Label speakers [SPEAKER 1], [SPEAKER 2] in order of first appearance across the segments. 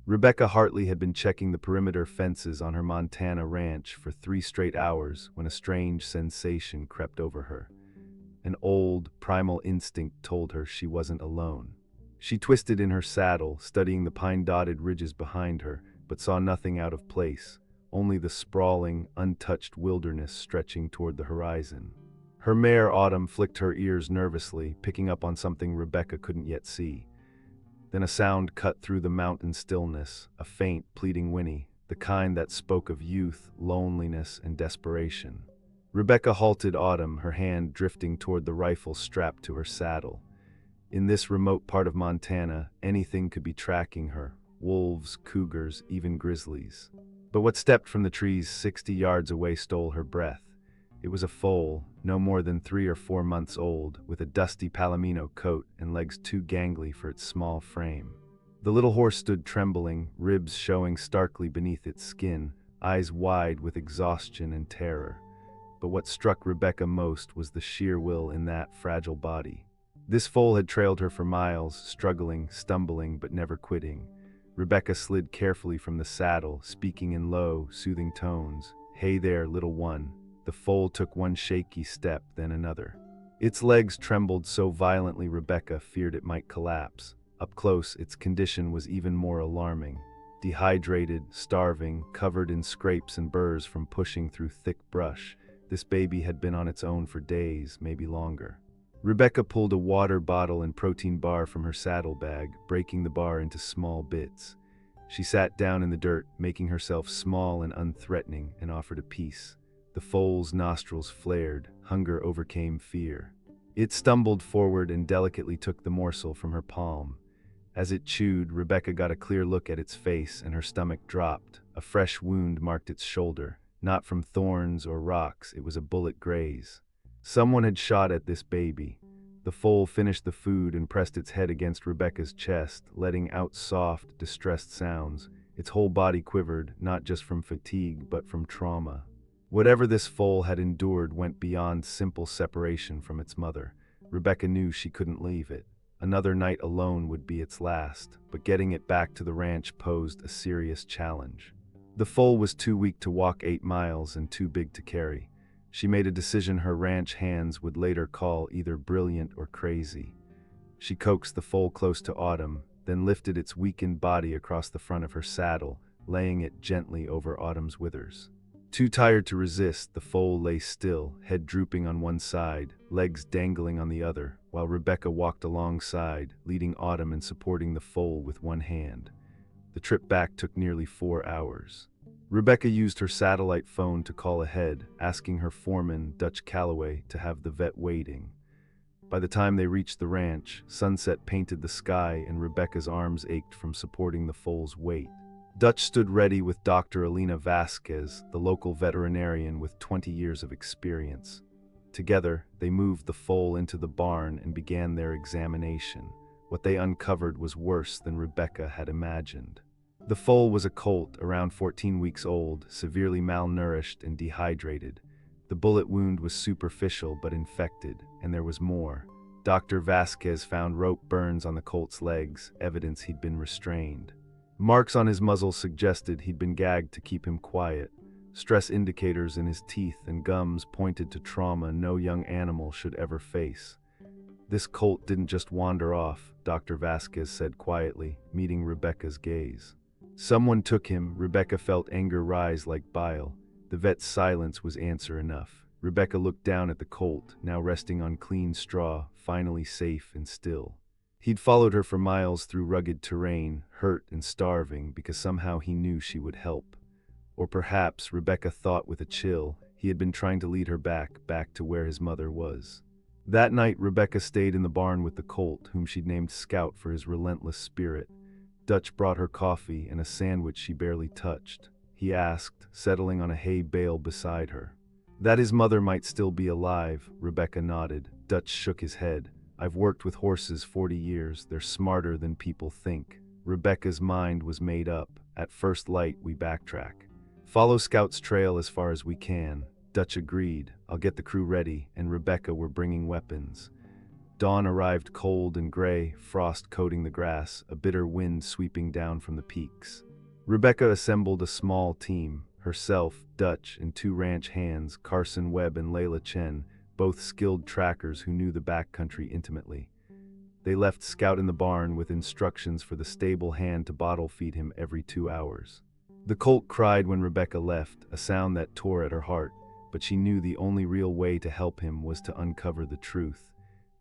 [SPEAKER 1] Rebecca Hartley had been checking the perimeter fences on her Montana ranch for 3 straight hours when a strange sensation crept over her. An old, primal instinct told her she wasn't alone. She twisted in her saddle, studying the pine-dotted ridges behind her, but saw nothing out of place, only the sprawling, untouched wilderness stretching toward the horizon. Her mare Autumn flicked her ears nervously, picking up on something Rebecca couldn't yet see. Then a sound cut through the mountain stillness, a faint, pleading whinny, the kind that spoke of youth, loneliness, and desperation. Rebecca halted Autumn, her hand drifting toward the rifle strapped to her saddle. In this remote part of Montana, anything could be tracking her: wolves, cougars, even grizzlies. But what stepped from the trees 60 yards away stole her breath. It was a foal, no more than 3 or 4 months old, with a dusty palomino coat and legs too gangly for its small frame. The little horse stood trembling, ribs showing starkly beneath its skin, eyes wide with exhaustion and terror. But what struck Rebecca most was the sheer will in that fragile body. This foal had trailed her for miles, struggling, stumbling, but never quitting. Rebecca slid carefully from the saddle, speaking in low, soothing tones. "Hey there, little one." The foal took one shaky step, then another. Its legs trembled so violently Rebecca feared it might collapse. Up close, its condition was even more alarming. Dehydrated, starving, covered in scrapes and burrs from pushing through thick brush, this baby had been on its own for days, maybe longer. Rebecca pulled a water bottle and protein bar from her saddlebag, breaking the bar into small bits. She sat down in the dirt, making herself small and unthreatening, and offered a piece. The foal's nostrils flared, hunger overcame fear. It stumbled forward and delicately took the morsel from her palm. As it chewed, Rebecca got a clear look at its face and her stomach dropped. A fresh wound marked its shoulder. Not from thorns or rocks, it was a bullet graze. Someone had shot at this baby. The foal finished the food and pressed its head against Rebecca's chest, letting out soft, distressed sounds. Its whole body quivered, not just from fatigue, but from trauma. Whatever this foal had endured went beyond simple separation from its mother. Rebecca knew she couldn't leave it. Another night alone would be its last, but getting it back to the ranch posed a serious challenge. The foal was too weak to walk 8 miles and too big to carry. She made a decision her ranch hands would later call either brilliant or crazy. She coaxed the foal close to Autumn, then lifted its weakened body across the front of her saddle, laying it gently over Autumn's withers. Too tired to resist, the foal lay still, head drooping on one side, legs dangling on the other, while Rebecca walked alongside, leading Autumn and supporting the foal with one hand. The trip back took nearly 4 hours. Rebecca used her satellite phone to call ahead, asking her foreman, Dutch Calloway, to have the vet waiting. By the time they reached the ranch, sunset painted the sky and Rebecca's arms ached from supporting the foal's weight. Dutch stood ready with Dr. Alina Vasquez, the local veterinarian with 20 years of experience. Together, they moved the foal into the barn and began their examination. What they uncovered was worse than Rebecca had imagined. The foal was a colt, around 14 weeks old, severely malnourished and dehydrated. The bullet wound was superficial but infected, and there was more. Dr. Vasquez found rope burns on the colt's legs, evidence he'd been restrained. Marks on his muzzle suggested he'd been gagged to keep him quiet. Stress indicators in his teeth and gums pointed to trauma no young animal should ever face. This colt didn't just wander off, Dr. Vasquez said quietly, meeting Rebecca's gaze. Someone took him. Rebecca felt anger rise like bile. The vet's silence was answer enough. Rebecca looked down at the colt, now resting on clean straw, finally safe and still. He'd followed her for miles through rugged terrain, hurt and starving, because somehow he knew she would help. Or perhaps, Rebecca thought with a chill, he had been trying to lead her back to where his mother was. That night, Rebecca stayed in the barn with the colt, whom she'd named Scout for his relentless spirit. Dutch brought her coffee and a sandwich she barely touched. He asked, settling on a hay bale beside her. That his mother might still be alive, Rebecca nodded. Dutch shook his head. I've worked with horses 40 years. They're smarter than people think. Rebecca's mind was made up. At first light, we backtrack. Follow Scout's trail as far as we can. Dutch agreed. I'll get the crew ready, and Rebecca were bringing weapons. Dawn arrived cold and gray, frost coating the grass, a bitter wind sweeping down from the peaks. Rebecca assembled a small team, herself, Dutch, and two ranch hands, Carson Webb and Layla Chen, both skilled trackers who knew the backcountry intimately. They left Scout in the barn with instructions for the stable hand to bottle feed him every 2 hours. The colt cried when Rebecca left, a sound that tore at her heart, but she knew the only real way to help him was to uncover the truth.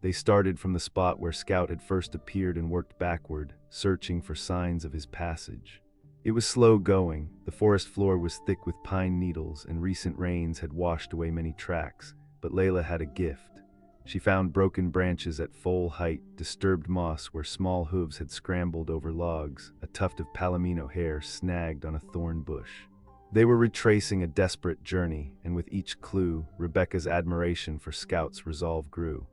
[SPEAKER 1] They started from the spot where Scout had first appeared and worked backward, searching for signs of his passage. It was slow going. The forest floor was thick with pine needles, and recent rains had washed away many tracks, but Layla had a gift. She found broken branches at Foal height, disturbed moss where small hooves had scrambled over logs, a tuft of palomino hair snagged on a thorn bush. They were retracing a desperate journey, and with each clue, Rebecca's admiration for Scout's resolve grew.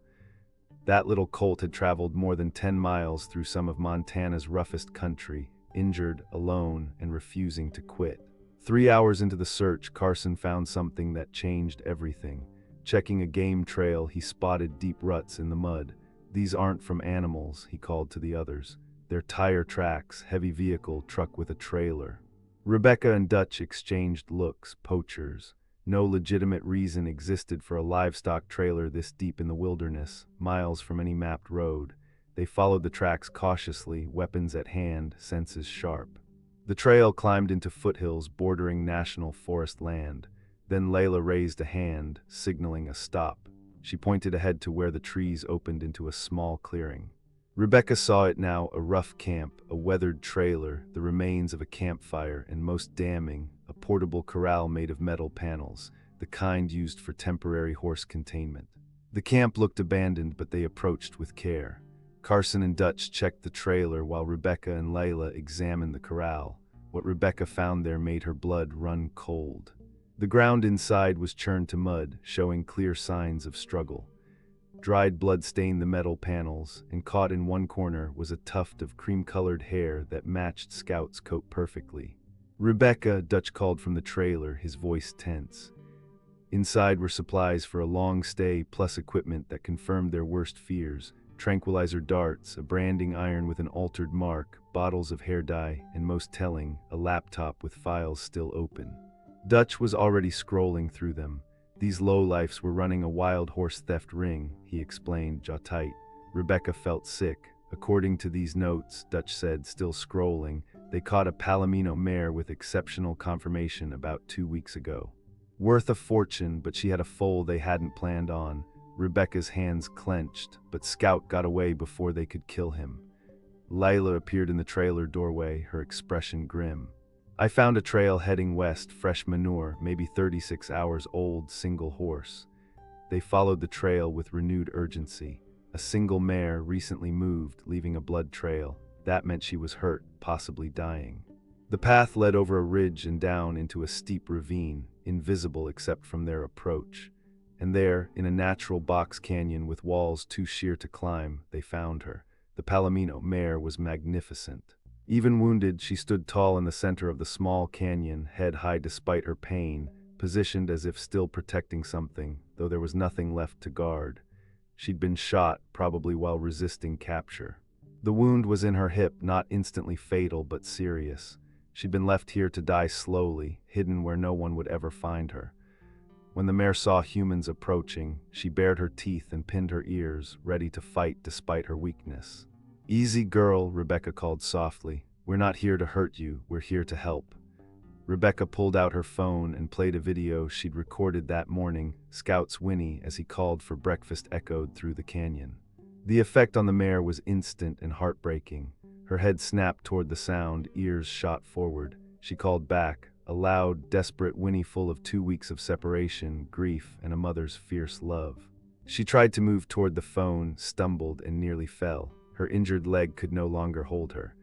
[SPEAKER 1] That little colt had traveled more than 10 miles through some of Montana's roughest country, injured, alone, and refusing to quit. 3 hours into the search, Carson found something that changed everything. Checking a game trail, he spotted deep ruts in the mud. "These aren't from animals," he called to the others. "They're tire tracks, heavy vehicle, truck with a trailer." Rebecca and Dutch exchanged looks, poachers. No legitimate reason existed for a livestock trailer this deep in the wilderness, miles from any mapped road. They followed the tracks cautiously, weapons at hand, senses sharp. The trail climbed into foothills bordering national forest land. Then Layla raised a hand, signaling a stop. She pointed ahead to where the trees opened into a small clearing. Rebecca saw it now, a rough camp, a weathered trailer, the remains of a campfire, and most damning, a portable corral made of metal panels, the kind used for temporary horse containment. The camp looked abandoned, but they approached with care. Carson and Dutch checked the trailer while Rebecca and Layla examined the corral. What Rebecca found there made her blood run cold. The ground inside was churned to mud, showing clear signs of struggle. Dried blood stained the metal panels, and caught in one corner was a tuft of cream-colored hair that matched Scout's coat perfectly. "Rebecca," Dutch called from the trailer, his voice tense. Inside were supplies for a long stay, plus equipment that confirmed their worst fears: tranquilizer darts, a branding iron with an altered mark, bottles of hair dye, and most telling, a laptop with files still open. Dutch was already scrolling through them. "These lowlifes were running a wild horse theft ring," he explained, jaw tight. Rebecca felt sick. "According to these notes," Dutch said, still scrolling, "they caught a palomino mare with exceptional conformation about 2 weeks ago. Worth a fortune, but she had a foal they hadn't planned on." Rebecca's hands clenched, but Scout got away before they could kill him. Layla appeared in the trailer doorway, her expression grim. "I found a trail heading west, fresh manure, maybe 36 hours old, single horse." They followed the trail with renewed urgency. A single mare, recently moved, leaving a blood trail. That meant she was hurt, possibly dying. The path led over a ridge and down into a steep ravine, invisible except from their approach. And there, in a natural box canyon with walls too sheer to climb, they found her. The palomino mare was magnificent. Even wounded, she stood tall in the center of the small canyon, head high despite her pain, positioned as if still protecting something, though there was nothing left to guard. She'd been shot, probably while resisting capture. The wound was in her hip, not instantly fatal, but serious. She'd been left here to die slowly, hidden where no one would ever find her. When the mare saw humans approaching, she bared her teeth and pinned her ears, ready to fight despite her weakness. "Easy, girl," Rebecca called softly. "We're not here to hurt you, we're here to help." Rebecca pulled out her phone and played a video she'd recorded that morning. Scout's whinny as he called for breakfast echoed through the canyon. The effect on the mare was instant and heartbreaking. Her head snapped toward the sound, ears shot forward. She called back, a loud, desperate whinny full of 2 weeks of separation, grief, and a mother's fierce love. She tried to move toward the phone, stumbled, and nearly fell. Her injured leg could no longer hold her.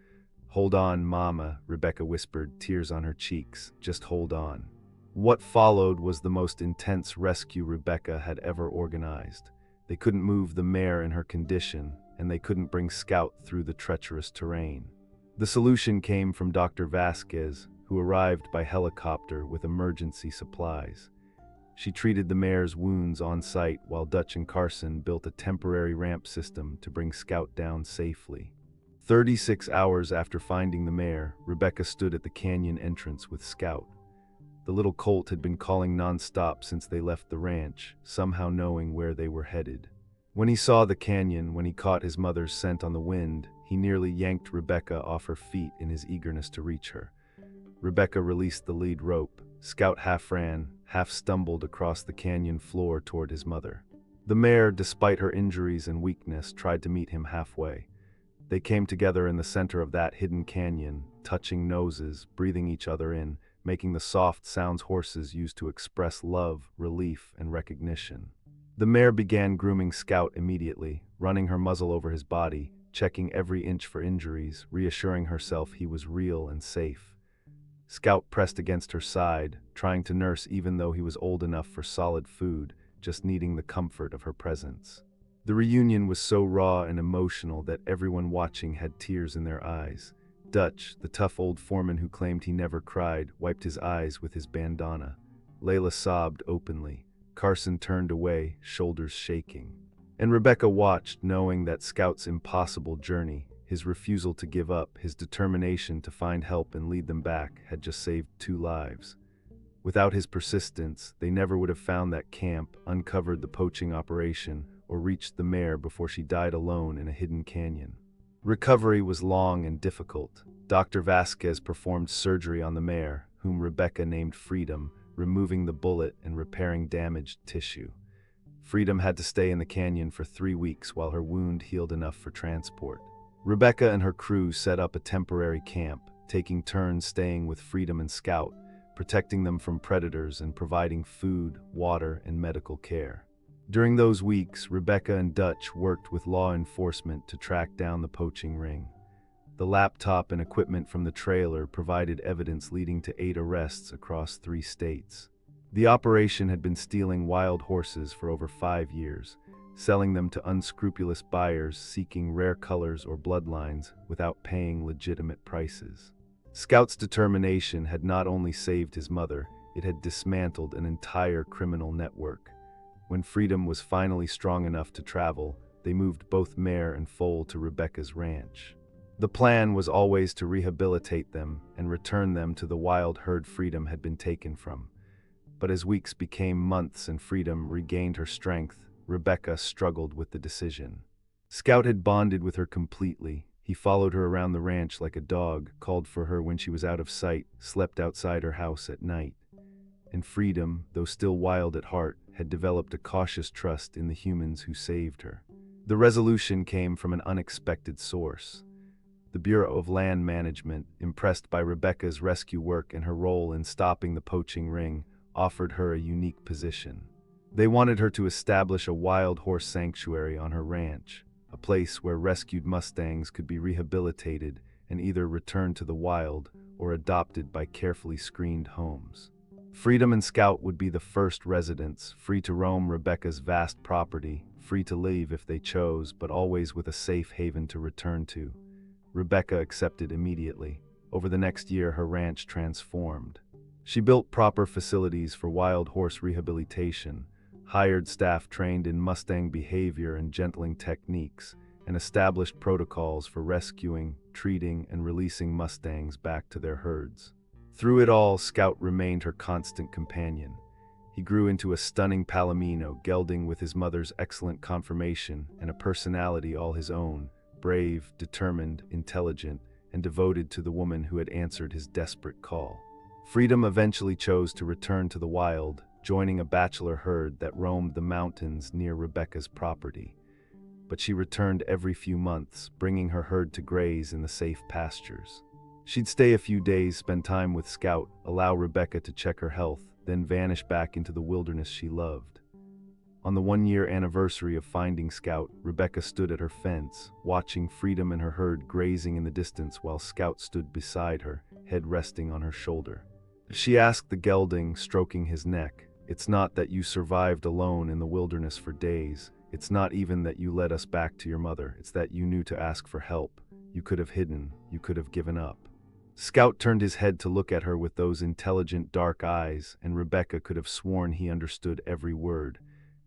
[SPEAKER 1] "Hold on, Mama," Rebecca whispered, tears on her cheeks. "Just hold on." What followed was the most intense rescue Rebecca had ever organized. They couldn't move the mare in her condition, and they couldn't bring Scout through the treacherous terrain. The solution came from Dr. Vasquez, who arrived by helicopter with emergency supplies. She treated the mare's wounds on site while Dutch and Carson built a temporary ramp system to bring Scout down safely. 36 hours after finding the mare, Rebecca stood at the canyon entrance with Scout. The little colt had been calling non-stop since they left the ranch, somehow knowing where they were headed. When he saw the canyon, when he caught his mother's scent on the wind, he nearly yanked Rebecca off her feet in his eagerness to reach her. Rebecca released the lead rope. Scout half ran, half stumbled across the canyon floor toward his mother. The mare, despite her injuries and weakness, tried to meet him halfway. They came together in the center of that hidden canyon, touching noses, breathing each other in, making the soft sounds horses use to express love, relief, and recognition. The mare began grooming Scout immediately, running her muzzle over his body, checking every inch for injuries, reassuring herself he was real and safe. Scout pressed against her side, trying to nurse even though he was old enough for solid food, just needing the comfort of her presence. The reunion was so raw and emotional that everyone watching had tears in their eyes. Dutch, the tough old foreman who claimed he never cried, wiped his eyes with his bandana. Layla sobbed openly. Carson turned away, shoulders shaking. And Rebecca watched, knowing that Scout's impossible journey, his refusal to give up, his determination to find help and lead them back, had just saved 2 lives. Without his persistence, they never would have found that camp, uncovered the poaching operation, or reached the mare before she died alone in a hidden canyon. Recovery was long and difficult. Dr. Vasquez performed surgery on the mare, whom Rebecca named Freedom, removing the bullet and repairing damaged tissue. Freedom had to stay in the canyon for 3 weeks while her wound healed enough for transport. Rebecca and her crew set up a temporary camp, taking turns staying with Freedom and Scout, protecting them from predators and providing food, water, and medical care. During those weeks, Rebecca and Dutch worked with law enforcement to track down the poaching ring. The laptop and equipment from the trailer provided evidence leading to 8 arrests across 3 states. The operation had been stealing wild horses for over 5 years, selling them to unscrupulous buyers seeking rare colors or bloodlines without paying legitimate prices. Scout's determination had not only saved his mother, it had dismantled an entire criminal network. When Freedom was finally strong enough to travel, they moved both mare and foal to Rebecca's ranch. The plan was always to rehabilitate them and return them to the wild herd Freedom had been taken from. But as weeks became months and Freedom regained her strength, Rebecca struggled with the decision. Scout had bonded with her completely. He followed her around the ranch like a dog, called for her when she was out of sight, slept outside her house at night. And Freedom, though still wild at heart, had developed a cautious trust in the humans who saved her. The resolution came from an unexpected source. The Bureau of Land Management, impressed by Rebecca's rescue work and her role in stopping the poaching ring, offered her a unique position. They wanted her to establish a wild horse sanctuary on her ranch, a place where rescued mustangs could be rehabilitated and either returned to the wild or adopted by carefully screened homes. Freedom and Scout would be the first residents, free to roam Rebecca's vast property, free to leave if they chose, but always with a safe haven to return to. Rebecca accepted immediately. Over the next year, her ranch transformed. She built proper facilities for wild horse rehabilitation, hired staff trained in Mustang behavior and gentling techniques, and established protocols for rescuing, treating, and releasing Mustangs back to their herds. Through it all, Scout remained her constant companion. He grew into a stunning palomino, gelding with his mother's excellent conformation and a personality all his own, brave, determined, intelligent, and devoted to the woman who had answered his desperate call. Freedom eventually chose to return to the wild, joining a bachelor herd that roamed the mountains near Rebecca's property. But she returned every few months, bringing her herd to graze in the safe pastures. She'd stay a few days, spend time with Scout, allow Rebecca to check her health, then vanish back into the wilderness she loved. On the 1-year anniversary of finding Scout, Rebecca stood at her fence, watching Freedom and her herd grazing in the distance while Scout stood beside her, head resting on her shoulder. She asked the gelding, stroking his neck, "It's not that you survived alone in the wilderness for days. It's not even that you led us back to your mother. It's that you knew to ask for help. You could have hidden. You could have given up." Scout turned his head to look at her with those intelligent dark eyes, and Rebecca could have sworn he understood every word.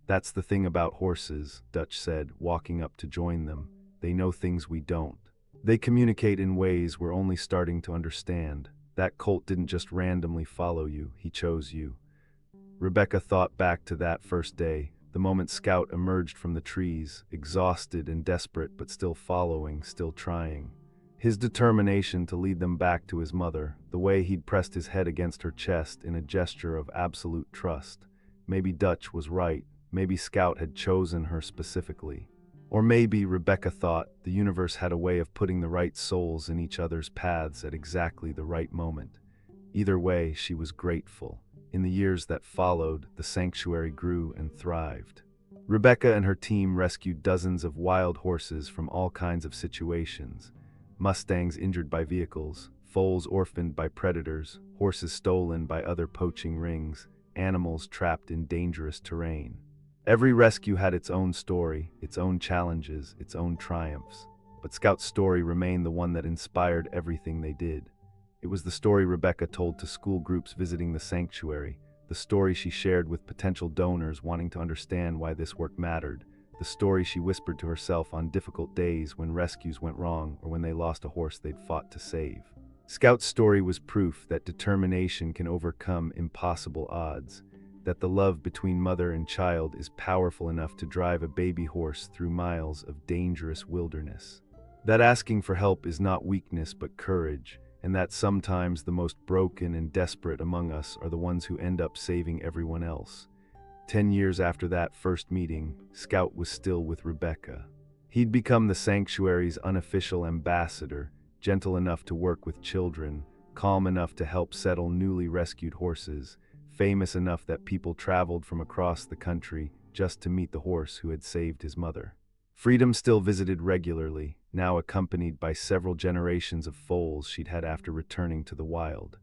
[SPEAKER 1] "That's the thing about horses," Dutch said, walking up to join them. "They know things we don't. They communicate in ways we're only starting to understand. That colt didn't just randomly follow you, he chose you." Rebecca thought back to that first day, the moment Scout emerged from the trees, exhausted and desperate but still following, still trying. His determination to lead them back to his mother, the way he'd pressed his head against her chest in a gesture of absolute trust. Maybe Dutch was right, maybe Scout had chosen her specifically. Or maybe, Rebecca thought, the universe had a way of putting the right souls in each other's paths at exactly the right moment. Either way, she was grateful. In the years that followed, the sanctuary grew and thrived. Rebecca and her team rescued dozens of wild horses from all kinds of situations. Mustangs injured by vehicles, foals orphaned by predators, horses stolen by other poaching rings, animals trapped in dangerous terrain. Every rescue had its own story, its own challenges, its own triumphs. But Scout's story remained the one that inspired everything they did. It was the story Rebecca told to school groups visiting the sanctuary, the story she shared with potential donors wanting to understand why this work mattered, the story she whispered to herself on difficult days when rescues went wrong or when they lost a horse they'd fought to save. Scout's story was proof that determination can overcome impossible odds, that the love between mother and child is powerful enough to drive a baby horse through miles of dangerous wilderness, that asking for help is not weakness but courage, and that sometimes the most broken and desperate among us are the ones who end up saving everyone else. 10 years after that first meeting, Scout was still with Rebecca. He'd become the sanctuary's unofficial ambassador, gentle enough to work with children, calm enough to help settle newly rescued horses, famous enough that people traveled from across the country just to meet the horse who had saved his mother. Freedom still visited regularly, now accompanied by several generations of foals she'd had after returning to the wild.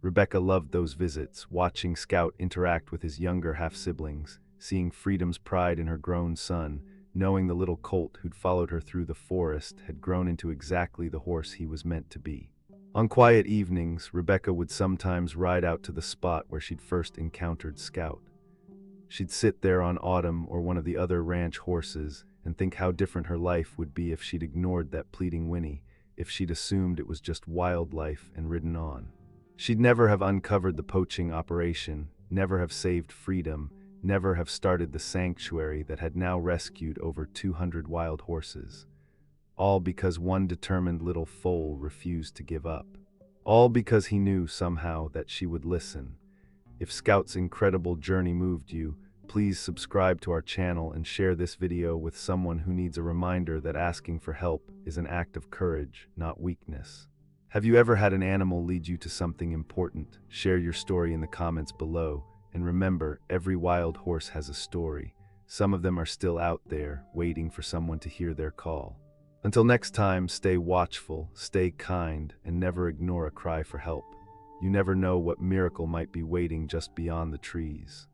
[SPEAKER 1] Rebecca loved those visits, watching Scout interact with his younger half-siblings, seeing Freedom's pride in her grown son, knowing the little colt who'd followed her through the forest had grown into exactly the horse he was meant to be. On quiet evenings, Rebecca would sometimes ride out to the spot where she'd first encountered Scout. She'd sit there on Autumn or one of the other ranch horses and think how different her life would be if she'd ignored that pleading whinny, if she'd assumed it was just wildlife and ridden on. She'd never have uncovered the poaching operation, never have saved Freedom, never have started the sanctuary that had now rescued over 200 wild horses. All because one determined little foal refused to give up. All because he knew somehow that she would listen. If Scout's incredible journey moved you, please subscribe to our channel and share this video with someone who needs a reminder that asking for help is an act of courage, not weakness. Have you ever had an animal lead you to something important? Share your story in the comments below. And remember, every wild horse has a story. Some of them are still out there, waiting for someone to hear their call. Until next time, stay watchful, stay kind, and never ignore a cry for help. You never know what miracle might be waiting just beyond the trees.